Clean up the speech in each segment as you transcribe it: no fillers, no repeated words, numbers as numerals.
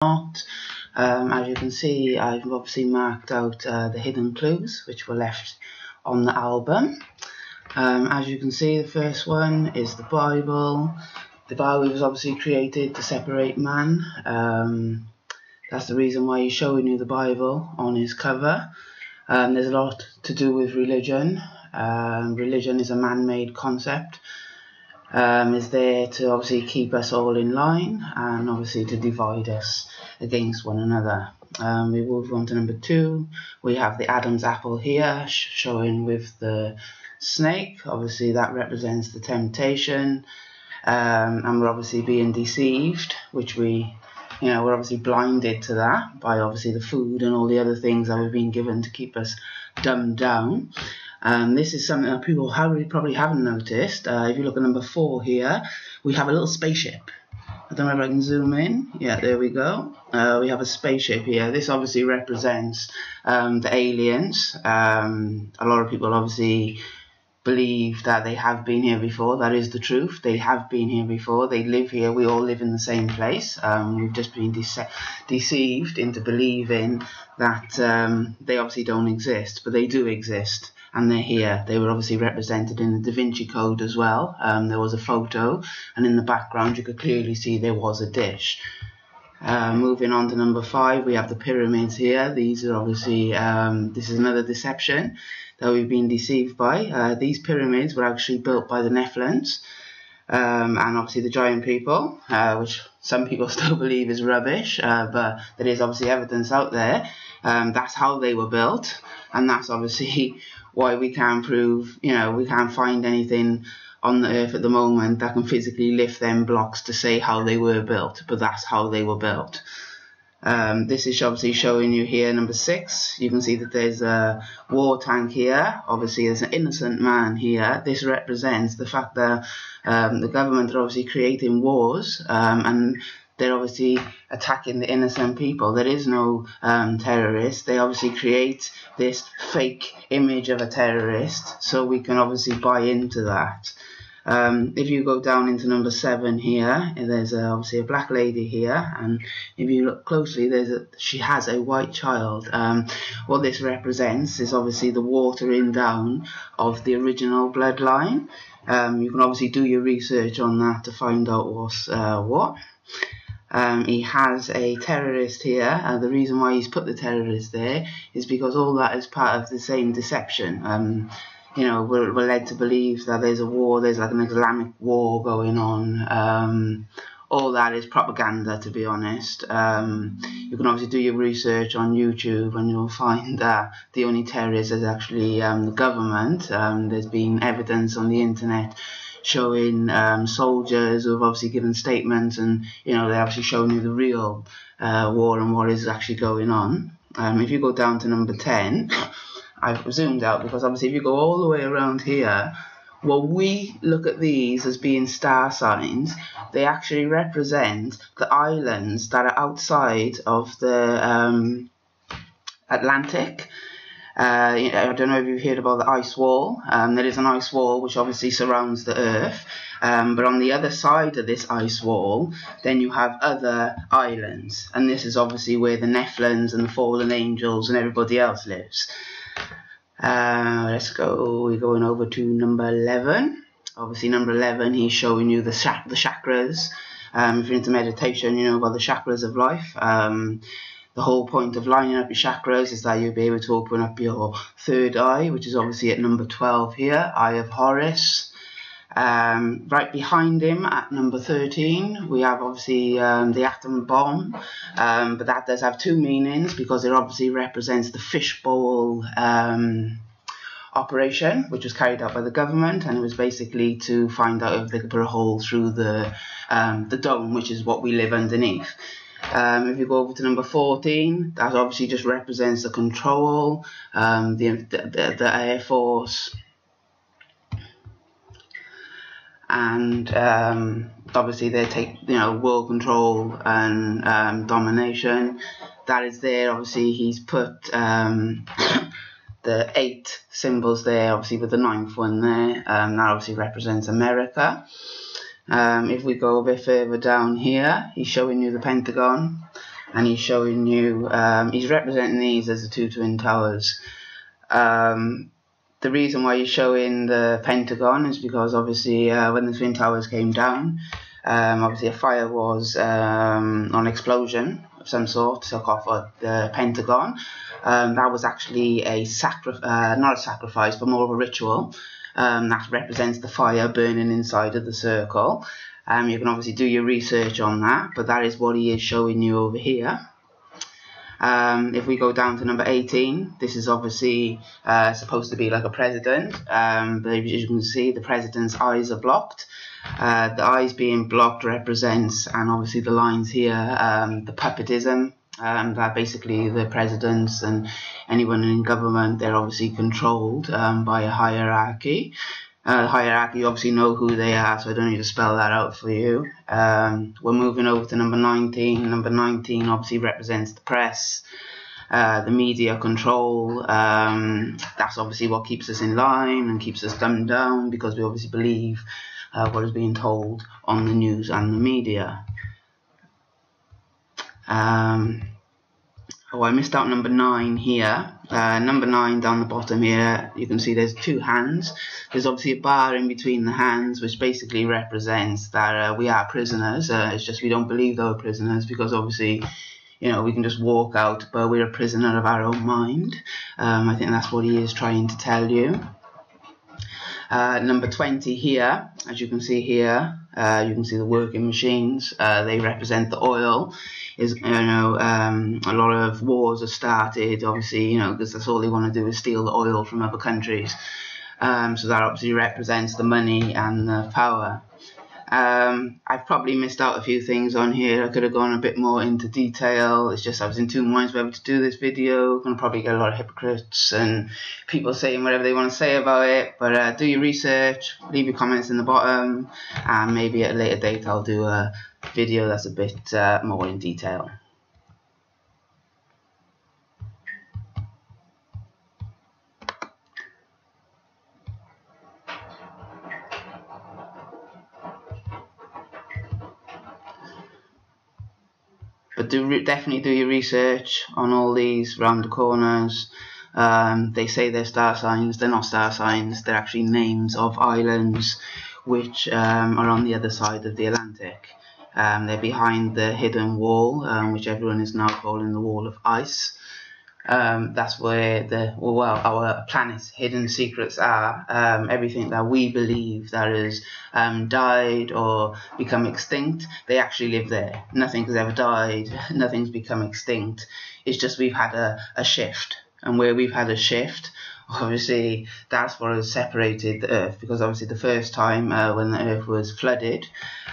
not. As you can see, I've obviously marked out the hidden clues which were left on the album. As you can see, the first one is the Bible. The Bible was obviously created to separate man. That's the reason why he's showing you the Bible on his cover. There's a lot to do with religion. Religion is a man-made concept. Is there to obviously keep us all in line and obviously to divide us against one another. We move on to number 2. We have the Adam's apple here, showing with the snake. Obviously that represents the temptation, and we're obviously being deceived, which we're obviously blinded to that by obviously the food and all the other things that we've been given to keep us dumbed down. This is something that people probably haven't noticed. If you look at number 4 here, we have a little spaceship. I don't know if I can zoom in. Yeah, there we go. We have a spaceship here. This obviously represents the aliens. A lot of people obviously believe that they have been here before. That is the truth. They have been here before. They live here. We all live in the same place. We've just been deceived into believing that they obviously don't exist, but they do exist. And they're here. They were obviously represented in the Da Vinci Code as well. There was a photo, and in the background you could clearly see there was a dish. Moving on to number 5, we have the pyramids here. These are obviously, this is another deception that we've been deceived by. These pyramids were actually built by the Nephilims, and obviously the giant people, which some people still believe is rubbish, but there is obviously evidence out there. That's how they were built, and that's obviously why we can't prove, we can't find anything on the earth at the moment that can physically lift them blocks to say how they were built, but that's how they were built. This is obviously showing you here number 6. You can see that there's a war tank here. Obviously there's an innocent man here. This represents the fact that the government are obviously creating wars, and they're obviously attacking the innocent people. There is no terrorist. They obviously create this fake image of a terrorist so we can obviously buy into that. If you go down into number 7 here, there's obviously a black lady here, and if you look closely, she has a white child. What this represents is obviously the watering down of the original bloodline. You can obviously do your research on that to find out what's what. He has a terrorist here. The reason why he's put the terrorist there is because all that is part of the same deception. We're led to believe that there's a war, there's like an Islamic war going on. All that is propaganda, to be honest. You can obviously do your research on YouTube and you'll find that the only terrorist is actually the government. There's been evidence on the internet showing soldiers who have obviously given statements, and they're actually showing you the real war and what is actually going on. If you go down to number 10, I've zoomed out because obviously if you go all the way around here, well, we look at these as being star signs. They actually represent the islands that are outside of the Atlantic. I don't know if you've heard about the ice wall. There is an ice wall which obviously surrounds the Earth, but on the other side of this ice wall, then you have other islands, and this is obviously where the Nephilims and the fallen angels and everybody else lives. Let's go. We're going over to number 11. Obviously, number 11, he's showing you the chakras. If you're into meditation, you know about the chakras of life. The whole point of lining up your chakras is that you'll be able to open up your third eye, which is obviously at number 12 here, Eye of Horus. Right behind him at number 13, we have obviously the atom bomb, but that does have 2 meanings because it obviously represents the fishbowl operation, which was carried out by the government, and it was basically to find out if they could put a hole through the dome, which is what we live underneath. If you go over to number 14, that obviously just represents the control, the Air Force, and obviously they take world control and domination. That is there. Obviously he's put the 8 symbols there, obviously with the 9th one there. That obviously represents America. If we go a bit further down here, he's showing you the Pentagon. and he's showing you, he's representing these as the two twin towers. The reason why he's showing the Pentagon is because obviously when the Twin Towers came down, obviously a fire was an explosion of some sort took off at the Pentagon. That was actually a not a sacrifice, but more of a ritual that represents the fire burning inside of the circle. You can obviously do your research on that, but that is what he is showing you over here. If we go down to number 18, this is obviously supposed to be like a president, but as you can see, the president's eyes are blocked. The eyes being blocked represents, and obviously the lines here, the puppetism, that basically the presidents and anyone in government, they're obviously controlled by a hierarchy. Hierarchy, you obviously know who they are, so I don't need to spell that out for you. We're moving over to number 19. Number 19 obviously represents the press, the media control. That's obviously what keeps us in line and keeps us dumbed down, because we obviously believe what is being told on the news and the media. Oh, I missed out number 9 here. Number 9 down the bottom here, you can see there's two hands. There's obviously a bar in between the hands, which basically represents that we are prisoners. It's just we don't believe that we're prisoners, because obviously, you know, we can just walk out, but we're a prisoner of our own mind. I think that's what he is trying to tell you. Number 20 here, as you can see here, you can see the working machines. They represent the oil. Is, you know, a lot of wars are started, obviously, you know, because that's all they want to do is steal the oil from other countries. So that obviously represents the money and the power. I've probably missed out a few things on here. I could have gone a bit more into detail. It's just I was in two minds whether to do this video. I'm going to probably get a lot of hypocrites and people saying whatever they want to say about it. But do your research, leave your comments in the bottom, and maybe at a later date I'll do a video that's a bit more in detail. But definitely do your research on all these round the corners. They say they're star signs. They're not star signs. They're actually names of islands which are on the other side of the Atlantic. They're behind the hidden wall, which everyone is now calling the wall of ice. That's where our planet's hidden secrets are. Everything that we believe that has died or become extinct, they actually live there. Nothing has ever died. Nothing's become extinct. It's just we've had a shift, and where we've had a shift, obviously that's what has separated the Earth. Because obviously the first time when the Earth was flooded,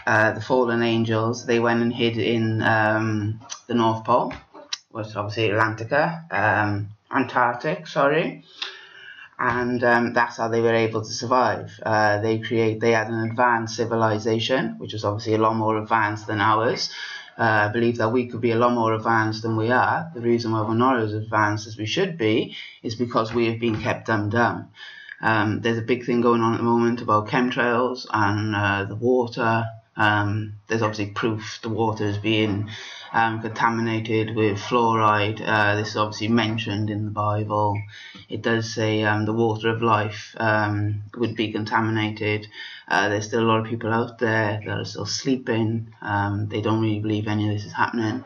the fallen angels, they went and hid in the North Pole, which is obviously Antarctic, sorry, and that's how they were able to survive. They had an advanced civilization, which was obviously a lot more advanced than ours. I believe that we could be a lot more advanced than we are. The reason why we're not as advanced as we should be is because we have been kept dumbed down. There's a big thing going on at the moment about chemtrails and the water. There's obviously proof the water is being contaminated with fluoride. This is obviously mentioned in the Bible. It does say the water of life would be contaminated. There's still a lot of people out there that are still sleeping. They don't really believe any of this is happening,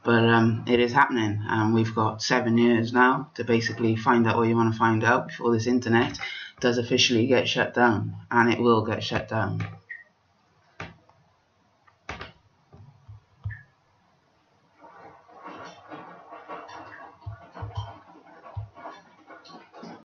but it is happening, and we've got 7 years now to basically find out what you want to find out before this internet does officially get shut down, and it will get shut down.